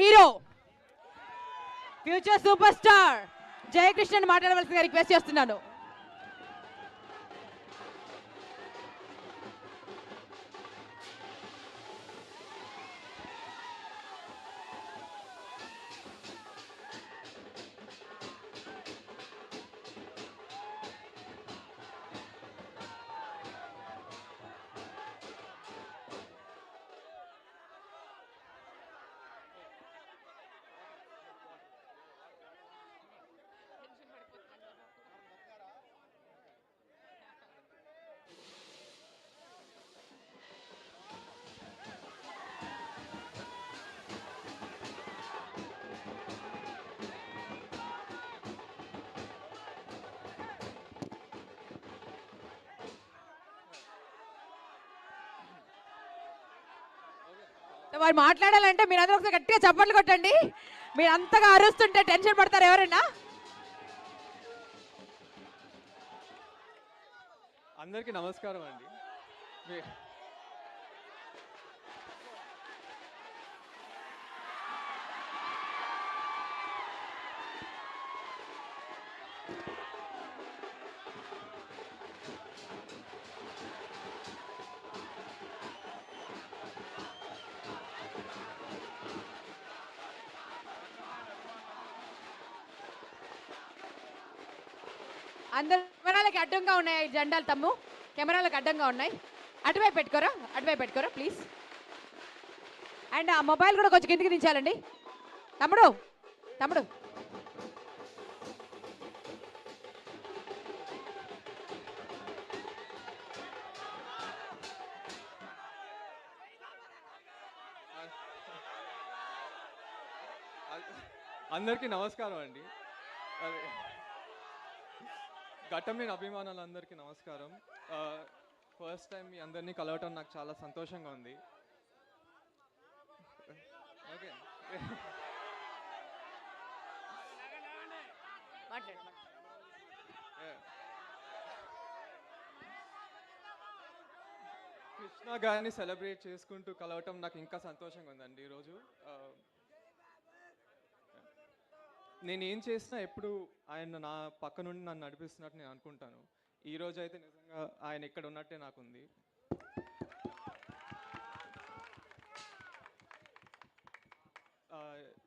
Hero future super star జయకృష్ణన్ మాట్లాడవలసిందిగా request చేస్తున్నాను. వారు మాట్లాడాలంటే మీరు అందరూ ఒకసారి గట్టిగా చప్పట్లు కొట్టండి. మీరు అంతగా అరుస్తుంటే టెన్షన్ పడతారు ఎవరైనా. అందరికీ నమస్కారం అండి. అందరు కెమెరాలకి అడ్డంగా ఉన్నాయి జెండాలు తమ్ము, కెమెరాలకు అడ్డంగా ఉన్నాయి. అటువైపు పెట్టుకోరా ప్లీజ్. అండ్ ఆ మొబైల్ కూడా కొంచెం కిందికి దించాలండి. తమ్ముడు అందరికీ నమస్కారం అండి. ఘట్టమైన అభిమానులందరికీ నమస్కారం. ఫస్ట్ టైం మీ అందరినీ కలవటం నాకు చాలా సంతోషంగా ఉంది. ఓకే, కృష్ణ గారిని సెలబ్రేట్ చేసుకుంటూ కలవటం నాకు ఇంకా సంతోషంగా ఉందండి. ఈరోజు నేను ఏం చేసినా ఎప్పుడు ఆయన నా పక్క నుండి నన్ను నడిపిస్తున్నట్టు నేను అనుకుంటాను. ఈరోజు అయితే నిజంగా ఆయన ఇక్కడ ఉన్నట్టే నాకుంది.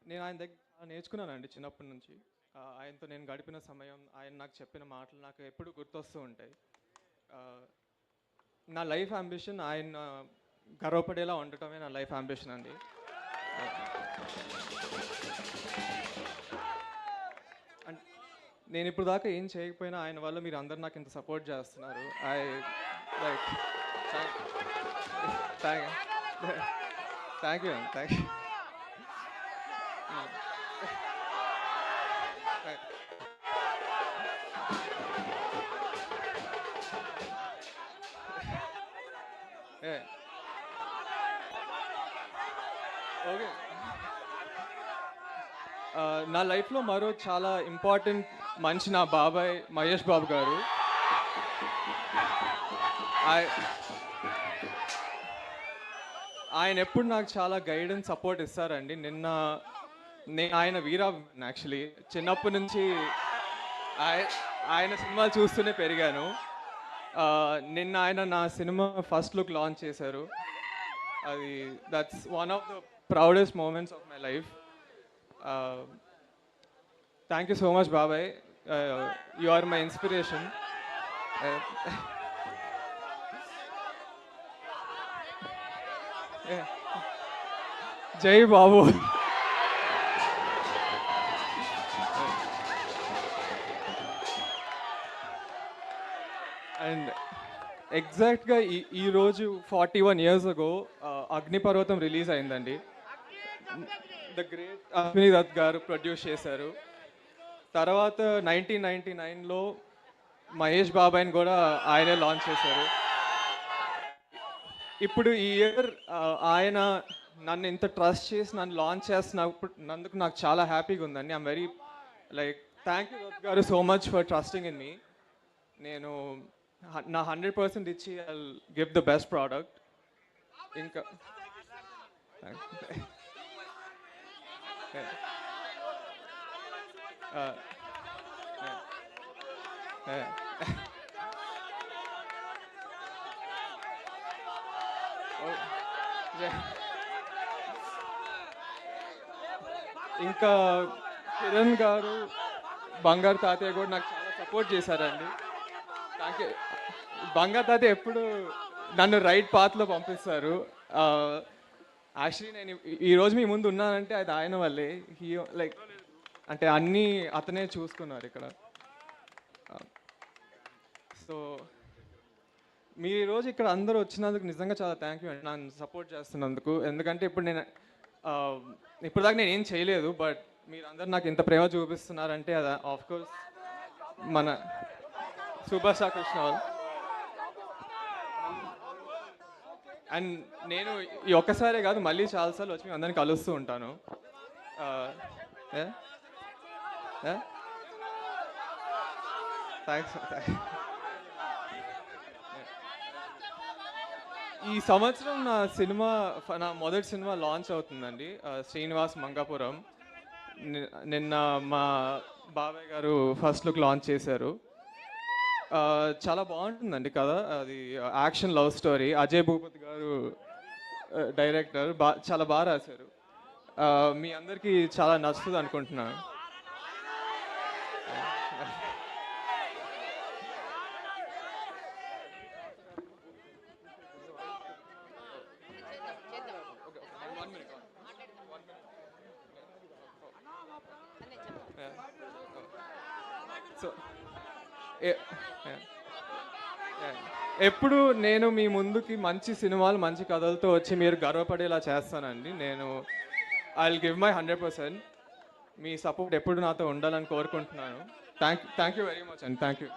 నేను ఆయన దగ్గర నేర్చుకున్నానండి చిన్నప్పటి నుంచి. ఆయనతో నేను గడిపిన సమయం, ఆయన నాకు చెప్పిన మాటలు నాకు ఎప్పుడు గుర్తొస్తూ ఉంటాయి. నా లైఫ్ అంబిషన్ ఆయన గర్వపడేలా ఉండటమే నా లైఫ్ అంబిషన్ అండి. నేను ఇప్పుడు దాకా ఏం చేయకపోయినా ఆయన వల్ల మీరు అందరు నాకు ఇంత సపోర్ట్ చేస్తున్నారు. ఐ లైక్ థ్యాంక్ యూ అండి. Thank you. ఓకే, నా లైఫ్లో మరో చాలా ఇంపార్టెంట్ మనిషి నా బాబాయ్ మహేష్ బాబు గారు. ఆయన ఎప్పుడు నాకు చాలా గైడెన్స్ సపోర్ట్ ఇస్తారండి. నేను ఆయన వీరా యాక్చువల్లీ చిన్నప్పటి నుంచి ఆయన సినిమాలు చూస్తూనే పెరిగాను. నిన్న ఆయన నా సినిమా ఫస్ట్ లుక్ లాంచ్ చేశారు. అది that's one of the proudest moments of my life. Thank you so much, Babai. You are my inspiration. Jai Babu. And ఎగ్జాక్ట్గా ఈరోజు 41 years ago అగ్నిపర్వతం రిలీజ్ అయిందండి. ద గ్రేట్ అశ్విని దత్ గారు ప్రొడ్యూస్ చేశారు. తర్వాత 1999లో మహేష్ బాబాయ్ని కూడా ఆయనే లాంచ్ చేశారు. ఇప్పుడు ఈ ఇయర్ ఆయన నన్ను ఇంత ట్రస్ట్ చేసి నన్ను లాంచ్ చేస్తున్నందుకు నాకు చాలా హ్యాపీగా ఉందండి. I'm very like thank you Dutt గారు so much for trusting in మీ. నేను నా 100% ఇచ్చి I will give the best product. ఇంకా ఇంకా కిరణ్ గారు, బంగారు తాతయ్య కూడా నాకు చాలా సపోర్ట్ చేశారండి. Thank you. బంగారు తాతయ్య ఎప్పుడు నన్ను రైట్ పాత్లో పంపిస్తారు. యాక్చువల్లీ నేను ఈరోజు మీ ముందు ఉన్నానంటే అది ఆయన వల్లే. లైక్ అంటే అన్నీ అతనే చూసుకున్నారు ఇక్కడ. సో మీరు ఈరోజు ఇక్కడ అందరూ వచ్చినందుకు నిజంగా చాలా థ్యాంక్ యూ అండి, నన్ను సపోర్ట్ చేస్తున్నందుకు. ఎందుకంటే ఇప్పుడు నేను ఇప్పుడు దాకా నేను ఏం చేయలేదు, బట్ మీరందరూ నాకు ఇంత ప్రేమ చూపిస్తున్నారంటే అది ఆఫ్ కోర్స్ మన సూపర్ స్టార్ కృష్ణ వాళ్ళు. అండ్ నేను ఈ ఒక్కసారే కాదు, మళ్ళీ చాలాసార్లు వచ్చి మీ అందరిని కలుస్తూ ఉంటాను. థ్యాంక్స్. ఈ సంవత్సరం నా మొదటి సినిమా లాంచ్ అవుతుందండి, శ్రీనివాస్ మంగాపురం. నిన్న మా బాబాయ్ గారు ఫస్ట్ లుక్ లాంచ్ చేశారు. చాలా బాగుంటుందండి కథ. అది action love story. Ajay Bhupathi గారు డైరెక్టర్. చాలా బాగా రాశారు. మీ అందరికీ చాలా నచ్చుతుంది అనుకుంటున్నాను. సో ఎప్పుడు నేను మీ ముందుకి మంచి సినిమాలు, మంచి కథలతో వచ్చి మీరు గర్వపడేలా చేస్తానండి. నేను I will give my 100%. Me support ఎప్పుడు నాతో ఉండాలని కోరుకుంటున్నాను. థ్యాంక్ యూ వెరీ మచ్ అండి. Thank you.